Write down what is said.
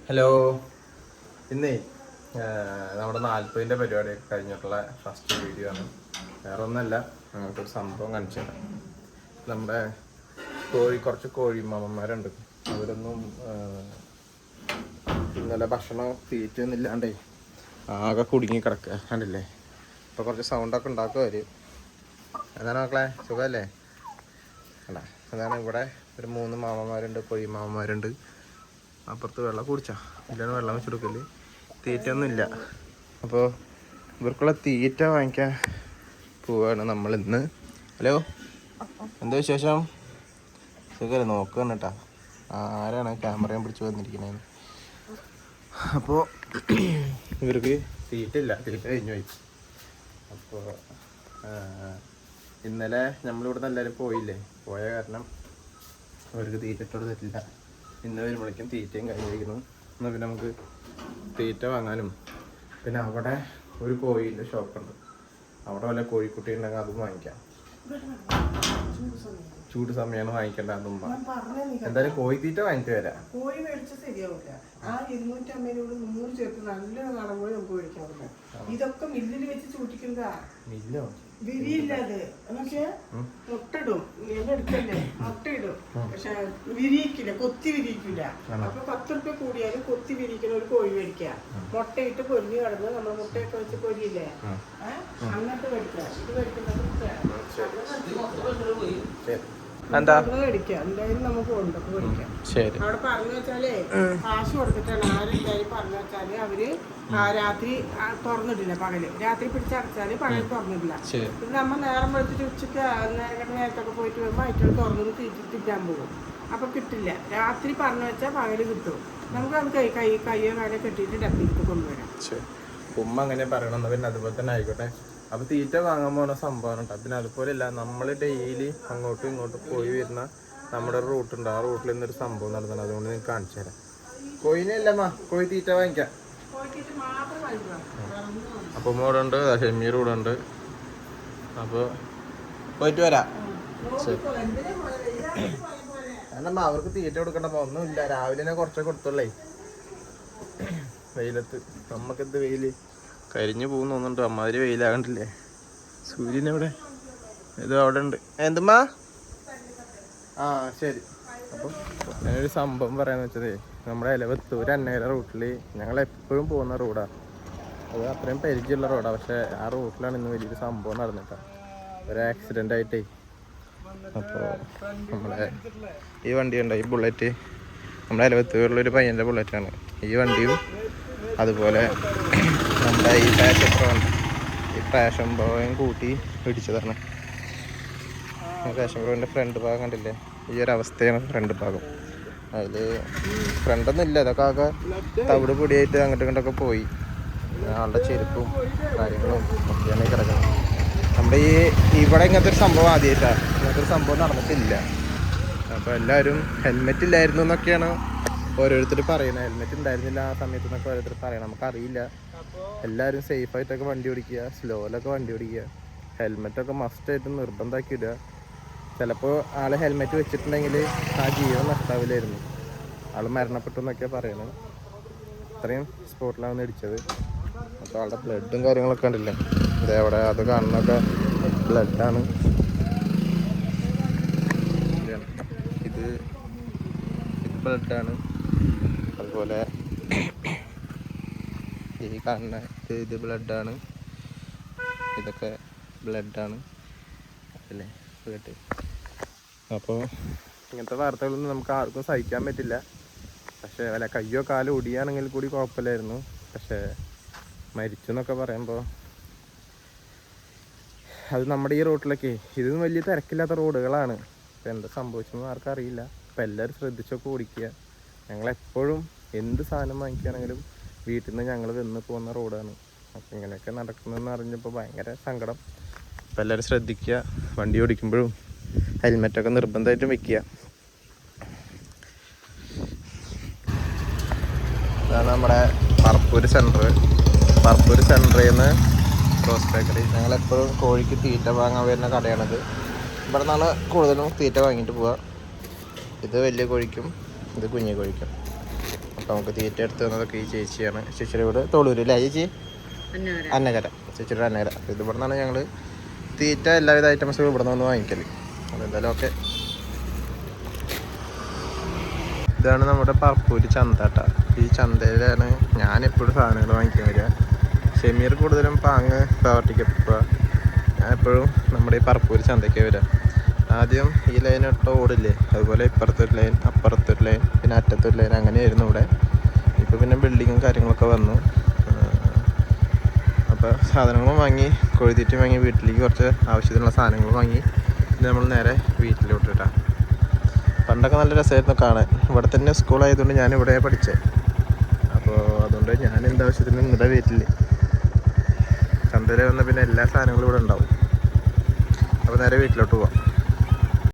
Hello. ഇന്നേ നമ്മുടെ 40ൻ്റെ പരിപാടി കഴിഞ്ഞിട്ടുള്ള ഫസ്റ്റ് വീഡിയോ ആണ്. വേറെ ഒന്നല്ല, ഞങ്ങൾക്കൊരു സംഭവം കാണിച്ചു തരാം. നമ്മുടെ കുറച്ച് കോഴിമാമന്മാരുണ്ട്. അവരൊന്നും ഇന്നലെ ഭക്ഷണം തീറ്റൊന്നും ഇല്ലാണ്ടേ ആകെ കുടുങ്ങി കിടക്കുക. കണ്ടില്ലേ? ഇപ്പോൾ കുറച്ച് സൗണ്ടൊക്കെ ഉണ്ടാക്കും അവർ. അതാണ് മക്കളെ, സുഖമല്ലേ? അല്ല, അതാണ് ഇവിടെ ഒരു 3 മാമന്മാരുണ്ട്, കോഴിമാമന്മാരുണ്ട്. അപ്പുറത്ത് വെള്ളം കുടിച്ചാ ഇല്ലാണ്ട് വെള്ളം വെച്ച് കൊടുക്കല്. തീറ്റയൊന്നും ഇല്ല. അപ്പോൾ ഇവർക്കുള്ള തീറ്റ വാങ്ങിക്കാൻ പോവാണ് നമ്മൾ ഇന്ന്. ഹലോ, എന്താ വിശേഷം? സുഖമല്ലേ? നോക്കുകയാണ് കേട്ടാ, ആരാണ് ക്യാമറയും പിടിച്ച് വന്നിരിക്കുന്നത്. അപ്പോൾ ഇവർക്ക് തീറ്റ ഇല്ല, തീറ്റ കഴിഞ്ഞു പോയി. അപ്പോൾ ഇന്നലെ നമ്മളിവിടെ എല്ലാവരും പോയില്ലേ, പോയ കാരണം അവർക്ക് തീറ്റ ഇട്ട് കൊടുത്തിട്ടില്ല. ഇന്ന് വരുമ്പോഴേക്കും തീറ്റയും കഴിഞ്ഞിരിക്കുന്നു. എന്നാൽ പിന്നെ നമുക്ക് തീറ്റ വാങ്ങാനും, പിന്നെ അവിടെ ഒരു കോഴിൻ്റെ ഷോപ്പുണ്ട്, അവിടെ വല്ല കോഴിക്കുട്ടി ഉണ്ടെങ്കിൽ അതും വാങ്ങിക്കാം. ചൂട് സമയമാണ് വാങ്ങിക്കേണ്ട. അതും എന്തായാലും കോഴി തീറ്റ വാങ്ങിച്ചു വരാം. കോഴി മേടിച്ചാൽ ശരിയാവില്ല. ആ 250 300 ചേർത്ത് നല്ല നാടൻ കോഴി നമുക്ക് മേടിക്കാറുണ്ട്. ഇതൊക്കെ മില്ലിൽ വെച്ച് ചൂട്ടിക്കുന്നതാ. മില്ലോ വിരിയില്ല അത്. പക്ഷെ മുട്ടയിടും, എടുക്കല്ലേ, മുട്ടയിടും. പക്ഷെ വിരിയിക്കില്ല, കൊത്തി വിരിയിക്കില്ല. അപ്പൊ 10 റുപ്യ കൂടിയാലും കൊത്തി വിരിയിക്കുന്ന ഒരു കോഴി മേടിക്കുക. മുട്ടയിട്ട് പൊരിഞ്ഞ് കിടന്ന് നമ്മൾ മുട്ടയൊക്കെ വെച്ച് പൊരിയില്ലേ, അങ്ങനത്തെ മേടിക്കുക. ഇത് മേടിക്കുന്നത് എന്തായാലും നമുക്ക് കൊണ്ടൊക്കെ മേടിക്കാം. അവിടെ പറഞ്ഞു വെച്ചാലേ കാശ് കൊടുത്തിട്ടാണ്. ആരെന്തായാലും പറഞ്ഞു വെച്ചാല് അവര് രാത്രി തുറന്നിട്ടില്ല, പകല് രാത്രി പിടിച്ചടച്ചാല് പകൽ തുറന്നിട്ടില്ല. പിന്നെ നമ്മൾ നേരം വെച്ചിട്ട് ഉച്ചക്ക് നേരത്തൊക്കെ പോയിട്ട് വരുമ്പോൾ അയറ്റോട് തുറന്നു തിറ്റാൻ പോകും. അപ്പൊ കിട്ടില്ല. രാത്രി പറഞ്ഞു വെച്ചാൽ പകല് കിട്ടും. നമുക്ക് അത് കയ്യോ കാലോ കെട്ടിയിട്ട് ഡപ്പിലേക്ക് കൊണ്ടുവരാം. ഉമ്മ അങ്ങനെ പറയണം. പിന്നെ അതുപോലെ തന്നെ ആയിക്കോട്ടെ. അപ്പോൾ തീറ്റ വാങ്ങാൻ പോകുന്ന സംഭവമാണ് കേട്ടോ. പിന്നെ അതുപോലെയല്ല, നമ്മൾ ഡെയിലി അങ്ങോട്ടും ഇങ്ങോട്ടും പോയി വരുന്ന നമ്മുടെ റൂട്ടുണ്ട്. ആ റൂട്ടിൽ നിന്നൊരു സംഭവം നടന്നത്, അതുകൊണ്ട് നിങ്ങൾക്ക് കാണിച്ചു തരാം. കോഴിനെയല്ലമ്മ, കോഴി തീറ്റ വാങ്ങിക്കാം. അപ്പം ഇവിടെ ഉണ്ട്, ഷെമീർ ഇവിടെ ഉണ്ട്. അപ്പോൾ പോയിട്ട് വരാം. ശരി. അല്ലമ്മ, അവർക്ക് തീറ്റ കൊടുക്കണ്ടപ്പോൾ ഒന്നുമില്ല. രാവിലെ തന്നെ കുറച്ചൊക്കെ കൊടുത്തുള്ളേ. വെയിലത്ത് നമുക്കെന്ത് വെയില്, കരിഞ്ഞു പോകുന്നു തോന്നുന്നുണ്ട്. അമ്മാതിരി വെയിലാകണ്ടില്ലേ? സൂര്യൻ എവിടെ? ഇത് അവിടെ ഉണ്ട്. എന്തുമ്മാ? ആ ശരി. അപ്പം ഞാനൊരു സംഭവം പറയാന്ന് വെച്ചതേ, നമ്മുടെ എലവത്തൂർ അന്നേര റൂട്ടിൽ ഞങ്ങളെപ്പോഴും പോകുന്ന റോഡാണ്. അത് അത്രയും പരിചയമുള്ള റോഡാണ്. പക്ഷേ ആ റൂട്ടിലാണ് ഇന്ന് വലിയൊരു സംഭവം നടന്നിട്ടാണ്. ഒരു ആക്സിഡൻ്റ് ആയിട്ടേ. അപ്പോൾ നമ്മളെ ഈ വണ്ടി ഉണ്ട്, ഈ ബുള്ളറ്റ്, നമ്മുടെ എലവത്തൂരിലൊരു പയ്യൻ്റെ ബുള്ളറ്റാണ് ഈ വണ്ടിയും. അതുപോലെ നമ്മുടെ ഈ പാഷൻ പ്രോയും കൂട്ടി ഇടിച്ചതാണ്. പാഷൻ പ്രോവിൻ്റെ ഫ്രണ്ട് ഭാഗം കണ്ടില്ലേ? ഈ ഒരു അവസ്ഥയാണ് ഫ്രണ്ട് ഭാഗം. അതിൽ ഫ്രണ്ടൊന്നും ഇല്ല, ഇതൊക്കെ ആകെ തവിട് പൊടിയായിട്ട് അങ്ങോട്ടും ഇങ്ങോട്ടൊക്കെ പോയി. ആളുടെ ചെരുപ്പും കാര്യങ്ങളും ഒക്കെയാണ് ഈ കിടക്കുന്നത്. നമ്മുടെ ഇവിടെ ഇങ്ങനത്തെ ഒരു സംഭവം ആദ്യമായിട്ടാണ്. ഇങ്ങനത്തെ ഒരു സംഭവം നടന്നിട്ടില്ല. അപ്പോൾ എല്ലാവരും ഹെൽമെറ്റ് ഇല്ലായിരുന്നു എന്നൊക്കെയാണ് ഓരോരുത്തർ പറയുന്നത്. ഹെൽമെറ്റ് ഉണ്ടായിരുന്നില്ല ആ സമയത്ത് എന്നൊക്കെ ഓരോരുത്തർ പറയണം. നമുക്കറിയില്ല. എല്ലാവരും സേഫായിട്ടൊക്കെ വണ്ടി ഓടിക്കുക, സ്ലോയിലൊക്കെ വണ്ടി ഓടിക്കുക. ഹെൽമെറ്റൊക്കെ മസ്റ്റായിട്ട് നിർബന്ധമാക്കി ഇടുക. ചിലപ്പോൾ ആൾ ഹെൽമെറ്റ് വെച്ചിട്ടുണ്ടെങ്കിൽ ആ ജീവൻ നഷ്ടാവില്ലായിരുന്നു. ആൾ മരണപ്പെട്ടു എന്നൊക്കെയാണ് പറയുന്നത്. അത്രയും സ്പോട്ടിലാണ് ഇടിച്ചത്. അപ്പോൾ ആളുടെ ബ്ലഡും കാര്യങ്ങളൊക്കെ ഉണ്ടല്ലേ, ഇതേവിടെ അത് കാണുന്നൊക്കെ ബ്ലഡാണ്. ഇത് ബ്ലഡാണ്. അതുപോലെ ഈ കാണുന്ന ഇത് ബ്ലഡാണ്. ഇതൊക്കെ ബ്ലഡാണ് അല്ലേ, ബ്ലഡ്. അപ്പോൾ ഇങ്ങനത്തെ വാർത്തകളൊന്നും നമുക്ക് ആർക്കും സഹിക്കാൻ പറ്റില്ല. പക്ഷേ വല്ല കയ്യോ കാലോ ഒടിയാണെങ്കിൽ കൂടി കുഴപ്പമില്ലായിരുന്നു. പക്ഷേ മരിച്ചു എന്നൊക്കെ പറയുമ്പോൾ അത് നമ്മുടെ ഈ റോഡിലൊക്കെ ഇതൊന്നും വലിയ തിരക്കില്ലാത്ത റോഡുകളാണ്. ഇപ്പം എന്താ സംഭവിച്ചെന്ന് ആർക്കും അറിയില്ല. അപ്പം എല്ലാവരും ശ്രദ്ധിച്ചൊക്കെ ഓടിക്കുക. ഞങ്ങളെപ്പോഴും എന്ത് സാധനം വാങ്ങിക്കുകയാണെങ്കിലും വീട്ടിൽ നിന്ന് ഞങ്ങൾ വന്ന് പോകുന്ന റോഡാണ്. അപ്പം ഇങ്ങനെയൊക്കെ നടക്കുന്നതെന്ന് അറിഞ്ഞപ്പോൾ ഭയങ്കര സങ്കടം. അപ്പം എല്ലാവരും ശ്രദ്ധിക്കുക. വണ്ടി ഓടിക്കുമ്പോഴും ഹെൽമെറ്റൊക്കെ നിർബന്ധമായിട്ടും വെക്കുക. ഇതാണ് നമ്മുടെ പറപ്പൂര് സെൻറ്ററിൽ നിന്ന് റോസ് ബേക്കറി. ഞങ്ങളെപ്പോഴും കോഴിക്ക് തീറ്റ വാങ്ങാൻ വരുന്ന കടയാണിത്. ഇവിടെ നിന്നാണ് കൂടുതലും തീറ്റ വാങ്ങിയിട്ട് പോവുക. ഇത് വലിയ കോഴിക്കും ഇത് കുഞ്ഞു കോഴിക്കും. അപ്പോൾ നമുക്ക് തീറ്റ എടുത്ത് തന്നതൊക്കെ ഈ ചേച്ചിയാണ്. ചേച്ചിയുടെ വീട് തോളൂരില്ലേ ചേച്ചി? അന്നകര. ചേച്ചിയുടെ അന്നകര. ഇത് ഇവിടെ നിന്നാണ് ഞങ്ങൾ തീറ്റ എല്ലാവിധ ഐറ്റംസും ഇവിടെ നിന്ന് വാങ്ങിക്കൽ. അതെന്തായാലും ഓക്കെ. ഇതാണ് നമ്മുടെ പറപ്പൂര് ചന്ത കേട്ടോ. ഈ ചന്തയിലാണ് ഞാനെപ്പോഴും സാധനങ്ങൾ വാങ്ങിക്കാൻ വരിക. ഷെമീർ കൂടുതലും പാങ്ങ് പ്രവർത്തിക്കപ്പ. ഞാൻ എപ്പോഴും നമ്മുടെ ഈ പറപ്പൂര് ചന്തയ്ക്ക് വരിക. ആദ്യം ഈ ലൈൻ ഇട്ട ഓടില്ലേ, അതുപോലെ ഇപ്പുറത്തൊരു ലൈൻ, അപ്പുറത്തൊരു ലൈൻ, പിന്നെ അറ്റത്തൊരു ലൈൻ, അങ്ങനെയായിരുന്നു ഇവിടെ. ഇപ്പോൾ പിന്നെ ബിൽഡിങ്ങും കാര്യങ്ങളൊക്കെ വന്നു. അപ്പോൾ സാധനങ്ങളും വാങ്ങി, കോഴിത്തീറ്റയും വാങ്ങി, വീട്ടിലേക്ക് കുറച്ച് ആവശ്യത്തിനുള്ള സാധനങ്ങൾ വാങ്ങി നമ്മൾ നേരെ വീട്ടിലോട്ട് ഇട്ടാം. പണ്ടൊക്കെ നല്ല രസമായിരുന്നു കാണാൻ. ഇവിടെ തന്നെ സ്കൂളായതുകൊണ്ട് ഞാൻ ഇവിടെ പഠിച്ചത്. അപ്പോൾ അതുകൊണ്ട് ഞാൻ എന്താവശ്യത്തിനും ഇവിടെ വീട്ടിൽ ചന്തയിൽ വന്ന പിന്നെ എല്ലാ സാധനങ്ങളും ഇവിടെ ഉണ്ടാവും. അപ്പോൾ നേരെ വീട്ടിലോട്ട് പോവാം.